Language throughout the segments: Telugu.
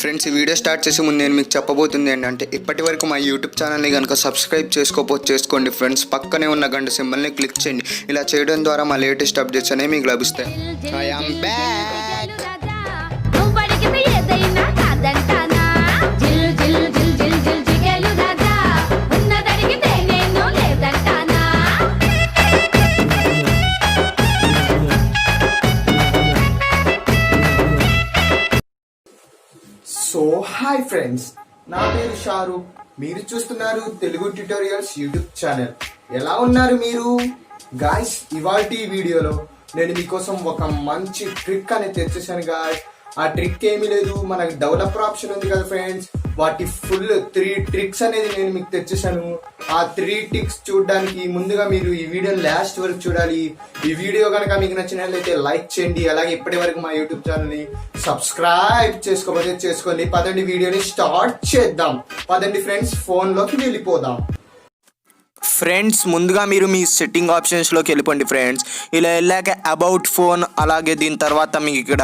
ఫ్రెండ్స్, ఈ వీడియో స్టార్ట్ చేసే ముందు నేను మీకు చెప్పబోతుంది ఏంటంటే, ఇప్పటి వరకు మా యూట్యూబ్ ఛానల్ని కనుక సబ్స్క్రైబ్ చేసుకోకపోతే చేసుకోండి ఫ్రెండ్స్. పక్కనే ఉన్న గంట సింబల్ని క్లిక్ చేయండి. ఇలా చేయడం ద్వారా మా లేటెస్ట్ అప్డేట్స్ అనేవి మీకు లభిస్తాయి. I am back. So hi friends, నా పేరు షారూక్. మీరు చూస్తున్నారు తెలుగు ట్యూటోరియల్స్ యూట్యూబ్ ఛానల్. ఎలా ఉన్నారు మీరు గాయ్స్? ఇవాల్టి వీడియోలో నేను మీకోసం ఒక మంచి ట్రిక్ అనేది తెచ్చేసాను గాయ్స్. ఆ ట్రిక్ ఏమీ లేదు, మనకి డెవలపర్ ఆప్షన్ ఉంది కదా ఫ్రెండ్స్, వాటి ఫుల్ 3 ట్రిక్స్ అనేది నేను మీకు తెచ్చేసాను. ఆ 3 ట్రిక్స్ చూడడానికి ముందుగా మీరు ఈ వీడియోని లాస్ట్ వరకు చూడాలి. ఈ వీడియో కనుక మీకు నచ్చినట్లయితే లైక్ చేయండి. అలాగే ఇప్పటి వరకు మా యూట్యూబ్ ఛానల్ని సబ్స్క్రైబ్ చేసుకోకపోతే చేసుకోండి. పదండి వీడియోని స్టార్ట్ చేద్దాం. పదండి ఫ్రెండ్స్, ఫోన్లోకి వెళ్ళిపోదాం. ఫ్రెండ్స్, ముందుగా మీరు మీ సెట్టింగ్ ఆప్షన్స్లోకి వెళ్ళిపోండి ఫ్రెండ్స్. ఇలా వెళ్ళాక అబౌట్ ఫోన్, అలాగే దీని తర్వాత మీకు ఇక్కడ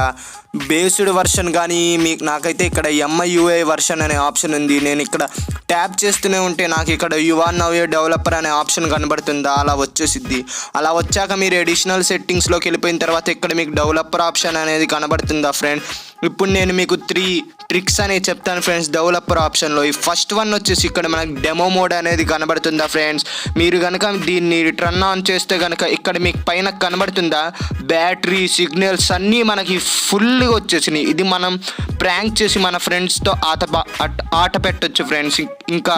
బేస్డ్ వర్షన్ కానీ మీకు నాకైతే ఇక్కడ MIUI వర్షన్ అనే ఆప్షన్ ఉంది. నేను ఇక్కడ ట్యాప్ చేస్తూనే ఉంటే నాకు ఇక్కడ యువర్ నవ్ ఏ డెవలపర్ అనే ఆప్షన్ కనబడుతుందా, అలా వచ్చేసిద్ది. అలా వచ్చాక మీరు అడిషనల్ సెట్టింగ్స్లోకి వెళ్ళిపోయిన తర్వాత ఇక్కడ మీకు డెవలపర్ ఆప్షన్ అనేది కనబడుతుందా ఫ్రెండ్. ఇప్పుడు నేను మీకు 3 ట్రిక్స్ అనేవి చెప్తాను ఫ్రెండ్స్ డెవలపర్ ఆప్షన్లో. ఈ ఫస్ట్ వన్ వచ్చేసి ఇక్కడ మనకి డెమో మోడ్ అనేది కనబడుతుందా ఫ్రెండ్స్. మీరు కనుక దీన్ని టర్న్ ఆన్ చేస్తే కనుక ఇక్కడ మీకు పైన కనబడుతుందా బ్యాటరీ సిగ్నల్స్ అన్నీ మనకి ఫుల్గా వచ్చేసినాయి. ఇది మనం ప్రాంక్ చేసి మన ఫ్రెండ్స్తో ఆట పెట్టచ్చు ఫ్రెండ్స్. ఇంకా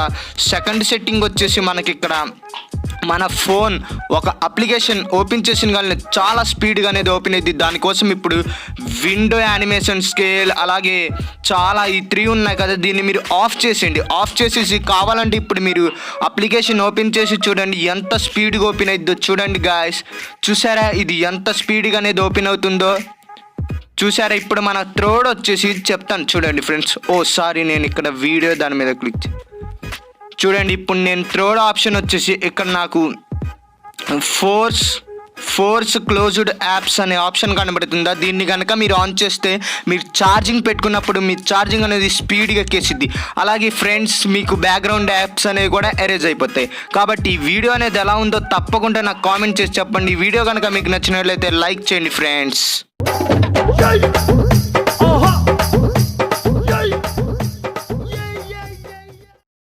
సెకండ్ సెట్టింగ్ వచ్చేసి మనకి ఇక్కడ మన ఫోన్ ఒక అప్లికేషన్ ఓపెన్ చేసిన కానీ చాలా స్పీడ్గా అనేది ఓపెన్ అయింది. దానికోసం ఇప్పుడు విండో యానిమేషన్ స్కేల్ అలాగే చాలా ఈ 3 ఉన్నాయి కదా, దీన్ని మీరు ఆఫ్ చేసేయండి. ఆఫ్ చేసేసి కావాలంటే ఇప్పుడు మీరు అప్లికేషన్ ఓపెన్ చేసి చూడండి ఎంత స్పీడ్గా ఓపెన్ అవుతుందో. చూడండి గాయస్, చూసారా ఇది ఎంత స్పీడ్గా అనేది ఓపెన్ అవుతుందో చూసారా. ఇప్పుడు మన థర్డ్ వచ్చేసి చెప్తాను చూడండి ఫ్రెండ్స్. సారీ, నేను ఇక్కడ వీడియో దాని మీద క్లిక్ చూడండి. ఇప్పుడు నేను థర్డ్ ఆప్షన్ వచ్చేసి ఇక్కడ నాకు ఫోర్స్ క్లోజ్డ్ యాప్స్ అనే ఆప్షన్ కనబడుతుందా. దీన్ని కనుక మీరు ఆన్ చేస్తే మీరు ఛార్జింగ్ పెట్టుకున్నప్పుడు మీ ఛార్జింగ్ అనేది స్పీడ్గా ఎక్కేసిద్ది. అలాగే ఫ్రెండ్స్ మీకు బ్యాక్గ్రౌండ్ యాప్స్ అనేవి కూడా ఎరేజ్ అయిపోతాయి. కాబట్టి ఈ వీడియో అనేది ఎలా ఉందో తప్పకుండా నాకు కామెంట్ చేసి చెప్పండి. ఈ వీడియో కనుక మీకు నచ్చినట్లయితే లైక్ చేయండి ఫ్రెండ్స్.